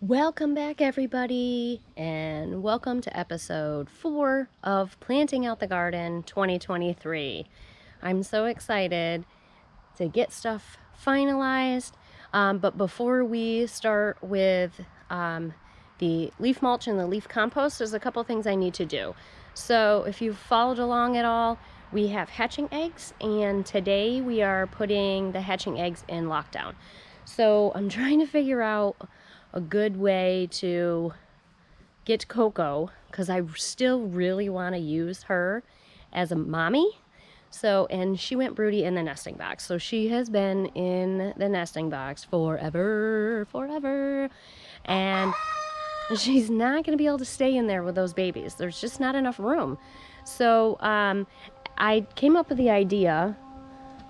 Welcome back, everybody, and welcome to episode 4 of Planting Out the Garden 2023. I'm so excited to get stuff finalized, but before we start with the leaf mulch and the leaf compost, there's a couple things I need to do. So if you've followed along at all, we have hatching eggs, and today we are putting the hatching eggs in lockdown. So I'm trying to figure out a good way to get Coco, because I still really want to use her as a mommy. So, and she went broody in the nesting box. So she has been in the nesting box forever. And she's not going to be able to stay in there with those babies. There's just not enough room. So I came up with the idea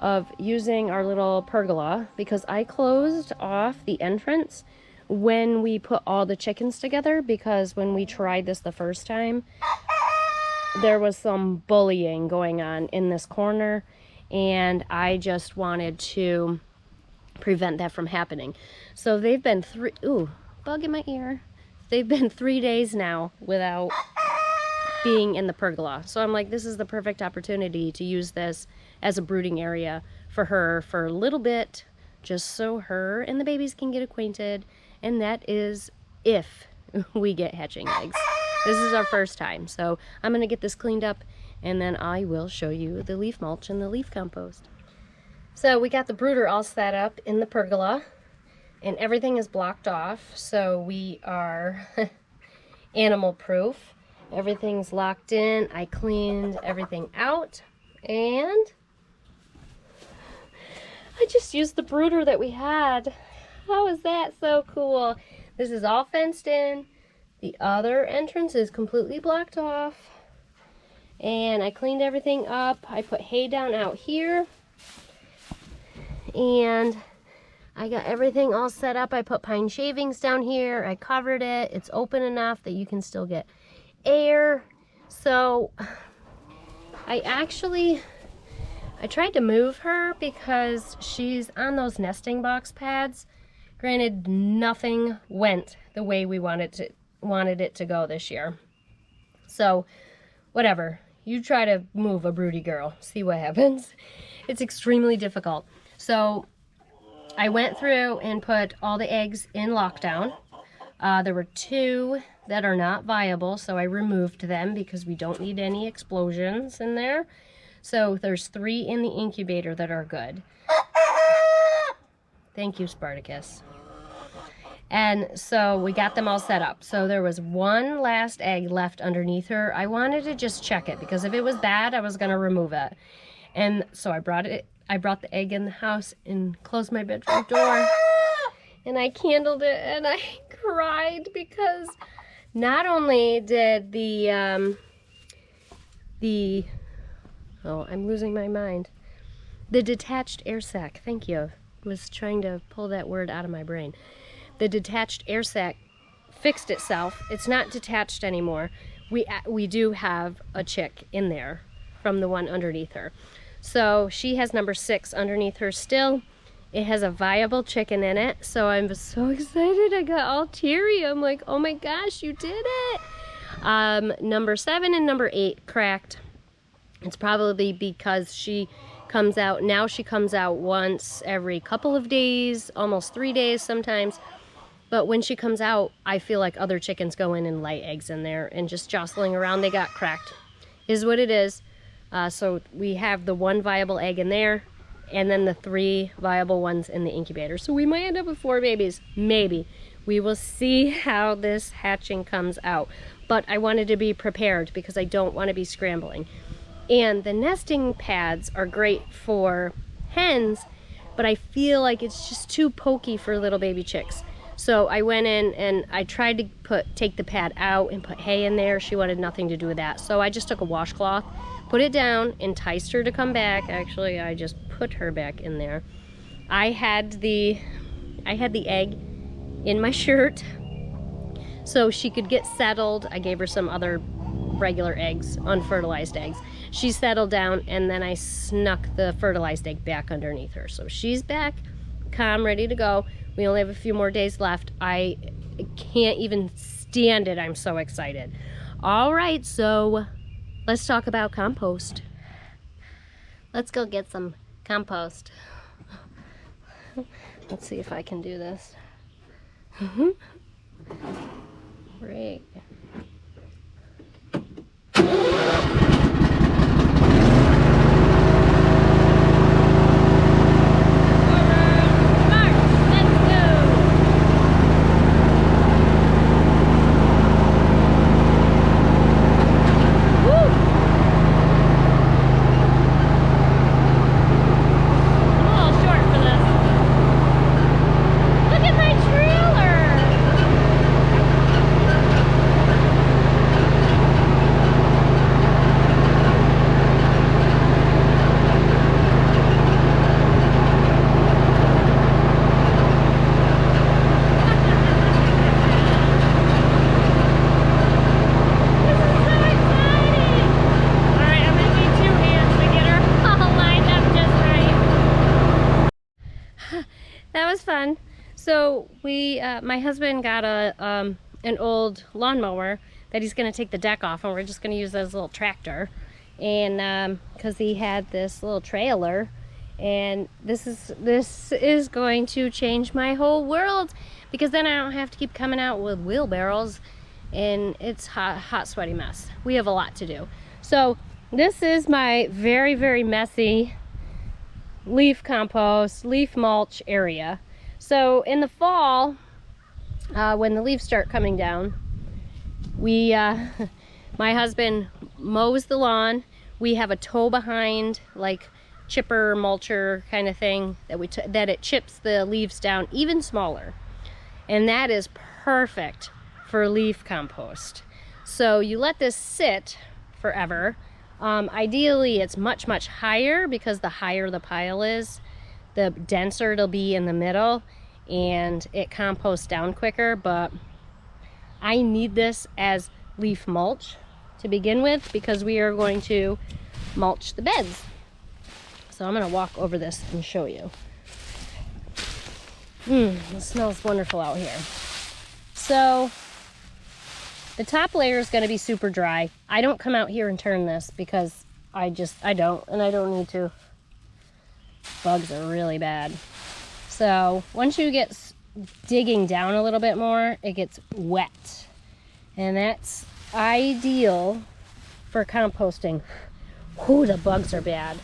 of using our little pergola, because I closed off the entrance when we put all the chickens together, because when we tried this the first time, there was some bullying going on in this corner, and I just wanted to prevent that from happening. So they've been bug in my ear. They've been 3 days now without being in the pergola. So I'm like, this is the perfect opportunity to use this as a brooding area for her for a little bit, just so her and the babies can get acquainted. And that is if we get hatching eggs. This is our first time. So I'm going to get this cleaned up, and then I will show you the leaf mulch and the leaf compost. So we got the brooder all set up in the pergola, and everything is blocked off. So we are animal proof. Everything's locked in. I cleaned everything out, and I just used the brooder that we had. How is that so cool? This is all fenced in. The other entrance is completely blocked off. And I cleaned everything up. I put hay down out here. And I got everything all set up. I put pine shavings down here. I covered it. It's open enough that you can still get air. So I tried to move her because she's on those nesting box pads. Granted, nothing went the way we wanted it to go this year. So, whatever. You try to move a broody girl. See what happens. It's extremely difficult. So, I went through and put all the eggs in lockdown. There were 2 that are not viable, so I removed them because we don't need any explosions in there. So, there's 3 in the incubator that are good. Thank you, Spartacus. And so we got them all set up. So there was 1 last egg left underneath her. I wanted to just check it, because if it was bad, I was going to remove it. And so I brought the egg in the house and closed my bedroom door. And I candled it, and I cried, because not only did I'm losing my mind. The detached air sac, thank you. Was trying to pull that word out of my brain. The detached air sac fixed itself. It's not detached anymore. We do have a chick in there from the one underneath her. So she has number 6 underneath her still. It has a viable chicken in it. So I'm so excited. I got all teary. I'm like, oh my gosh, you did it. Number 7 and number 8 cracked. It's probably because she comes out once every couple of days, almost 3 days sometimes. But when she comes out, I feel like other chickens go in and lay eggs in there, and just jostling around, they got cracked. Is what it is. So we have the 1 viable egg in there, and then the 3 viable ones in the incubator. So we might end up with 4 babies, maybe. We will see how this hatching comes out. But I wanted to be prepared, because I don't want to be scrambling. And the nesting pads are great for hens, but I feel like it's just too pokey for little baby chicks. So I went in and I tried to take the pad out and put hay in there. She wanted nothing to do with that. So I just took a washcloth, put it down, enticed her to come back. Actually, I just put her back in there. I had the egg in my shirt so she could get settled. I gave her some other regular eggs, unfertilized eggs. She settled down, and then I snuck the fertilized egg back underneath her. So she's back, calm, ready to go. We only have a few more days left. I can't even stand it. I'm so excited. All right, so let's talk about compost. Let's go get some compost. Let's see if I can do this. Great. That was fun. So my husband got an old lawnmower that he's going to take the deck off, and we're just going to use as a little tractor. And because he had this little trailer, and this is going to change my whole world, because then I don't have to keep coming out with wheelbarrows, and it's hot sweaty mess. We have a lot to do. So this is my very, very messy leaf compost, leaf mulch area. So in the fall, when the leaves start coming down, we my husband mows the lawn. We have a tow behind, like chipper mulcher kind of thing, that it chips the leaves down even smaller, and that is perfect for leaf compost. So you let this sit forever. Ideally it's much higher, because the higher the pile is, the denser it'll be in the middle, and it composts down quicker. But I need this as leaf mulch to begin with, because we are going to mulch the beds. So I'm going to walk over this and show you. It smells wonderful out here. So the top layer is going to be super dry. I don't come out here and turn this, because I don't need to. Bugs are really bad. So once you get digging down a little bit more, it gets wet. And that's ideal for composting. Ooh, the bugs are bad.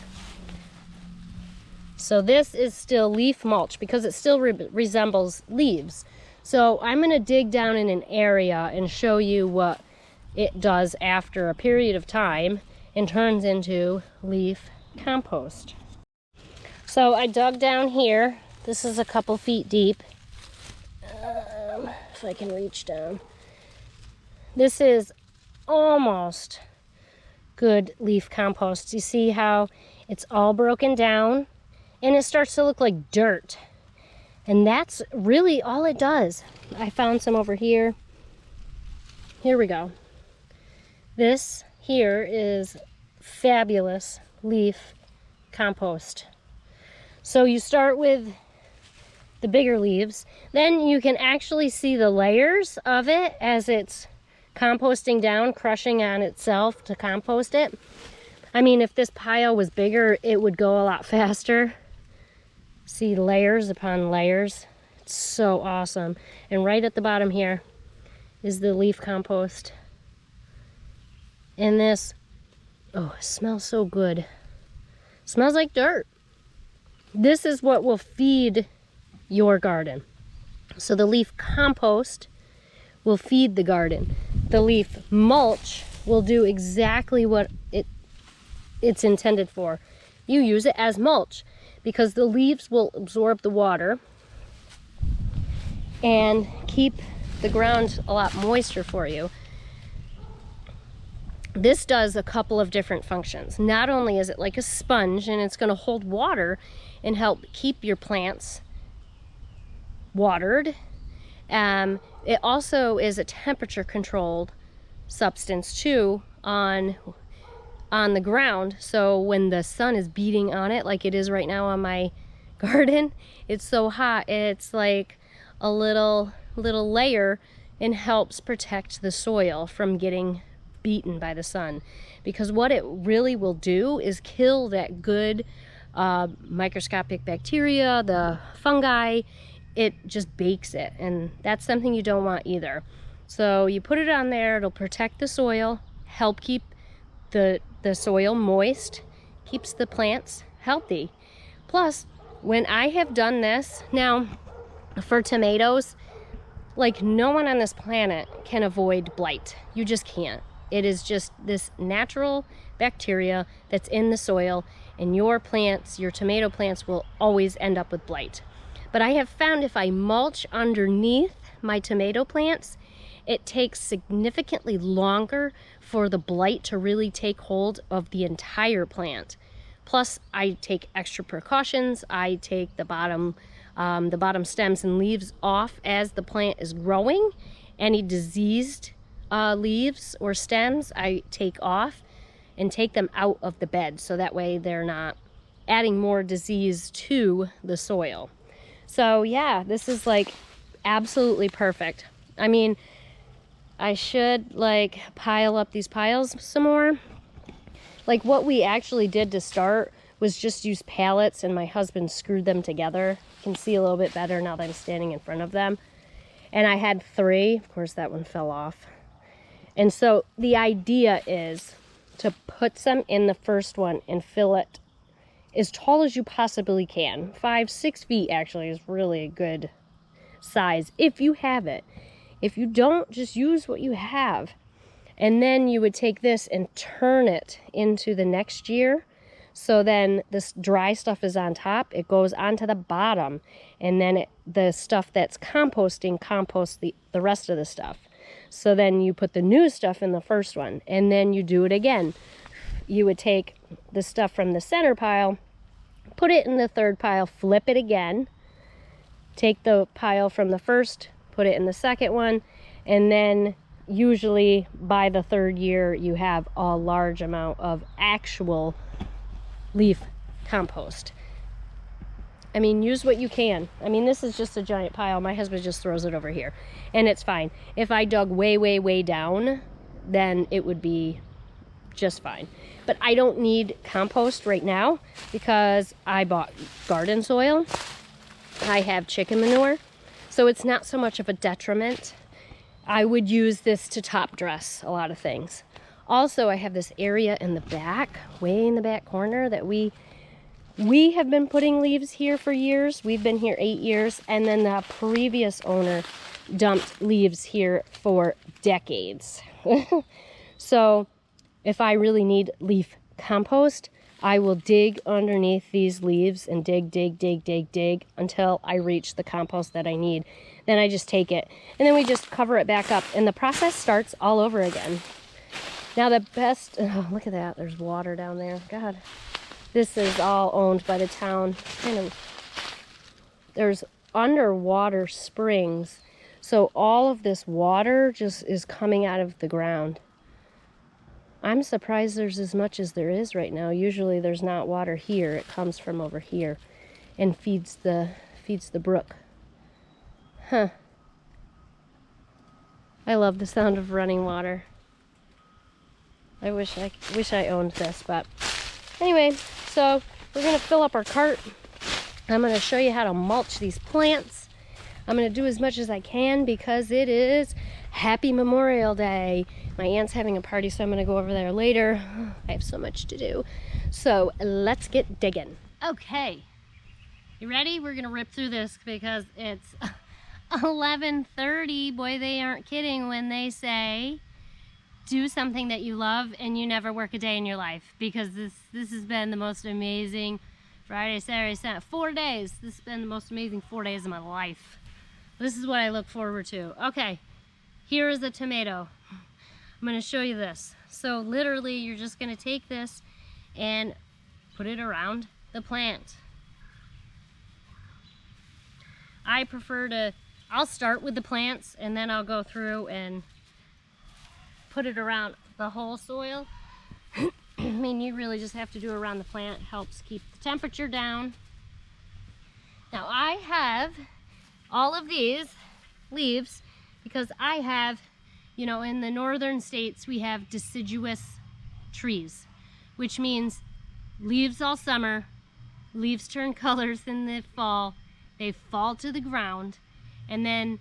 So this is still leaf mulch, because it still resembles leaves. So I'm going to dig down in an area and show you what it does after a period of time and turns into leaf compost. So I dug down here. This is a couple feet deep. If I can reach down. This is almost good leaf compost. You see how it's all broken down, and it starts to look like dirt. And that's really all it does. I found some over here. Here we go. This here is fabulous leaf compost. So you start with the bigger leaves. Then you can actually see the layers of it as it's composting down, crushing on itself to compost it. I mean, if this pile was bigger, it would go a lot faster. See layers upon layers. It's so awesome. And right at the bottom here is the leaf compost. And this, oh, it smells so good. It smells like dirt. This is what will feed your garden. So the leaf compost will feed the garden. The leaf mulch will do exactly what it's intended for. You use it as mulch, because the leaves will absorb the water and keep the ground a lot moister for you. This does a couple of different functions. Not only is it like a sponge, and it's going to hold water and help keep your plants watered, it also is a temperature controlled substance too on the ground. So when the sun is beating on it, like it is right now on my garden, it's so hot, it's like a little layer and helps protect the soil from getting beaten by the sun. Because what it really will do is kill that good microscopic bacteria, the fungi. It just bakes it, and that's something you don't want either. So you put it on there, it'll protect the soil, help keep the soil moist, keeps the plants healthy. Plus, when I have done this, now for tomatoes, like no one on this planet can avoid blight. You just can't. It is just this natural bacteria that's in the soil, and your plants, your tomato plants, will always end up with blight. But I have found if I mulch underneath my tomato plants, it takes significantly longer for the blight to really take hold of the entire plant. Plus, I take extra precautions. I take the bottom stems and leaves off as the plant is growing. Any diseased leaves or stems I take off and take them out of the bed, so that way they're not adding more disease to the soil. So yeah, this is like absolutely perfect. I mean, I should like pile up these piles some more. Like what we actually did to start was just use pallets, and my husband screwed them together. You can see a little bit better now that I'm standing in front of them. And I had 3. Of course, that one fell off. And so the idea is to put some in the first one and fill it as tall as you possibly can. 5-6 feet actually is really a good size if you have it. If you don't, just use what you have. And then you would take this and turn it into the next year. So then this dry stuff is on top, it goes onto the bottom, and then the stuff that's composting composts the rest of the stuff. So then you put the new stuff in the first one, and then you do it again. You would take the stuff from the center pile, put it in the third pile, flip it again, take the pile from the first, put it in the second one, and then usually by the third year you have a large amount of actual leaf compost. I mean, use what you can. I mean, this is just a giant pile. My husband just throws it over here, and it's fine. If I dug way, way, way down, then it would be just fine. But I don't need compost right now because I bought garden soil. I have chicken manure, so it's not so much of a detriment. I would use this to top dress a lot of things. Also, I have this area in the back, way in the back corner, that we have been putting leaves here for years. We've been here 8 years, and then the previous owner dumped leaves here for decades. So if I really need leaf compost, I will dig underneath these leaves and dig until I reach the compost that I need. Then I just take it, and then we just cover it back up, and the process starts all over again. Now the best, oh, look at that, there's water down there. God, this is all owned by the town. There's underwater springs, so all of this water just is coming out of the ground. I'm surprised there's as much as there is right now. Usually there's not water here. It comes from over here and feeds the brook. Huh. I love the sound of running water. I wish I owned this, but anyway, so we're gonna fill up our cart. I'm gonna show you how to mulch these plants. I'm gonna do as much as I can because it is Happy Memorial Day. My aunt's having a party, so I'm gonna go over there later. I have so much to do. So let's get digging. Okay, you ready? We're gonna rip through this because it's 11:30. Boy, they aren't kidding when they say do something that you love and you never work a day in your life, because this has been the most amazing Friday, Saturday, Sunday, 4 days. This has been the most amazing 4 days of my life. This is what I look forward to. Okay, here is a tomato. I'm going to show you this. So literally you're just going to take this and put it around the plant. I prefer to, I'll start with the plants and then I'll go through and put it around the whole soil. I mean, you really just have to do it around the plant. It helps keep the temperature down. Now I have all of these leaves because I have, you know, in the northern states we have deciduous trees, which means leaves all summer, leaves turn colors in the fall, they fall to the ground, and then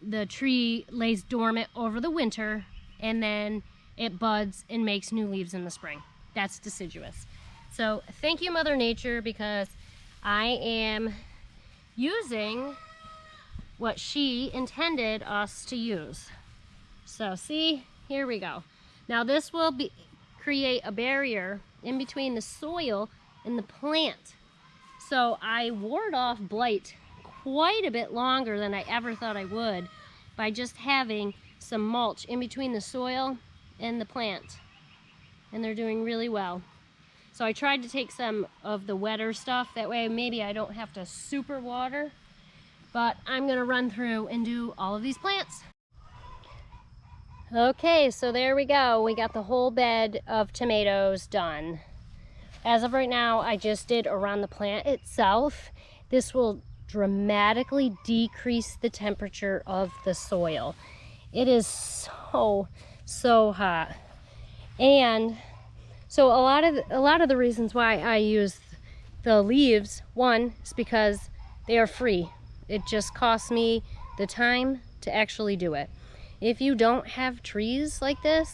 the tree lays dormant over the winter, and then it buds and makes new leaves in the spring. That's deciduous. So thank you, Mother Nature, because I am using what she intended us to use. So see, here we go. Now this will create a barrier in between the soil and the plant. So I ward off blight quite a bit longer than I ever thought I would by just having some mulch in between the soil and the plant. And they're doing really well. So I tried to take some of the wetter stuff, that way maybe I don't have to super water, but I'm gonna run through and do all of these plants. Okay, so there we go. We got the whole bed of tomatoes done. As of right now, I just did around the plant itself. This will dramatically decrease the temperature of the soil. It is so hot. And so a lot of the reasons why I use the leaves, one is because they are free. It just costs me the time to actually do it. If you don't have trees like this,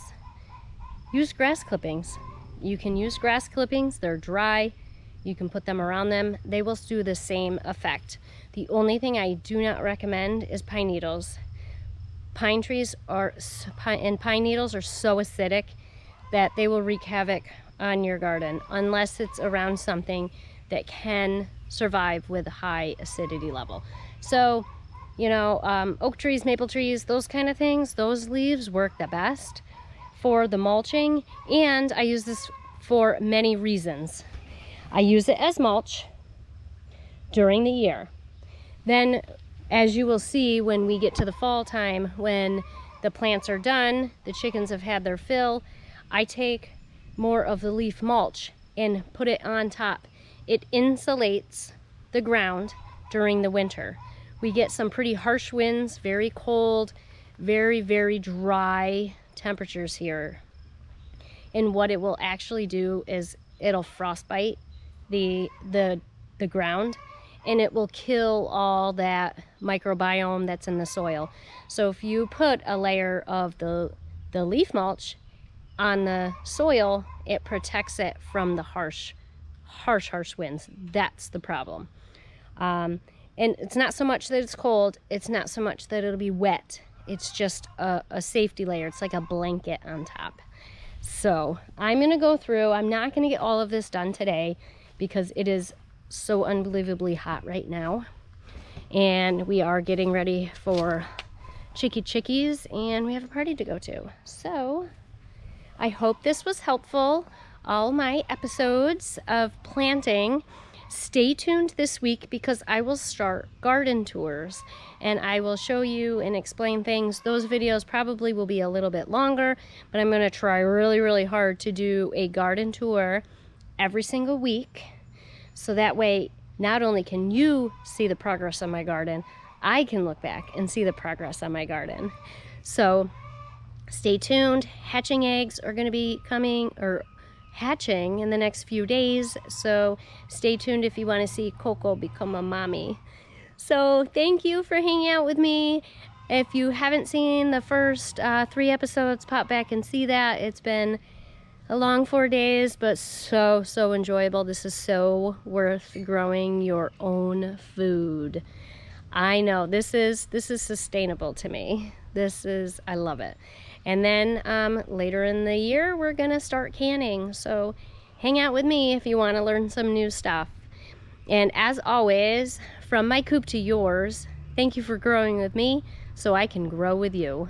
use grass clippings. You can use grass clippings, they're dry. You can put them around them. They will do the same effect. The only thing I do not recommend is pine needles. Pine trees and pine needles are so acidic that they will wreak havoc on your garden unless it's around something that can survive with a high acidity level. So, you know, oak trees, maple trees, those kind of things, those leaves work the best for the mulching, and I use this for many reasons. I use it as mulch during the year. Then, as you will see when we get to the fall time, when the plants are done, the chickens have had their fill, I take more of the leaf mulch and put it on top. It insulates the ground during the winter. We get some pretty harsh winds, very cold, very, very dry temperatures here. And what it will actually do is it'll frostbite the ground, and it will kill all that microbiome that's in the soil. So if you put a layer of the leaf mulch on the soil, it protects it from the harsh winds. That's the problem. And it's not so much that it's cold, it's not so much that it'll be wet. It's just a safety layer. It's like a blanket on top. So I'm gonna go through, I'm not gonna get all of this done today because it is so unbelievably hot right now. And we are getting ready for chickies, and we have a party to go to. So I hope this was helpful. All my episodes of planting, stay tuned this week because I will start garden tours and I will show you and explain things. Those videos probably will be a little bit longer, but I'm gonna try really, really hard to do a garden tour every single week. So that way, not only can you see the progress on my garden, I can look back and see the progress on my garden. So stay tuned. Hatching eggs are gonna be coming, or hatching in the next few days, so stay tuned if you want to see Coco become a mommy. So thank you for hanging out with me. If you haven't seen the first 3 episodes, pop back and see that. It's been a long 4 days, but so enjoyable. This is so worth growing your own food. I know this is sustainable to me. I love it. And then later in the year, we're gonna start canning. So hang out with me if you wanna learn some new stuff. And as always, from my coop to yours, thank you for growing with me so I can grow with you.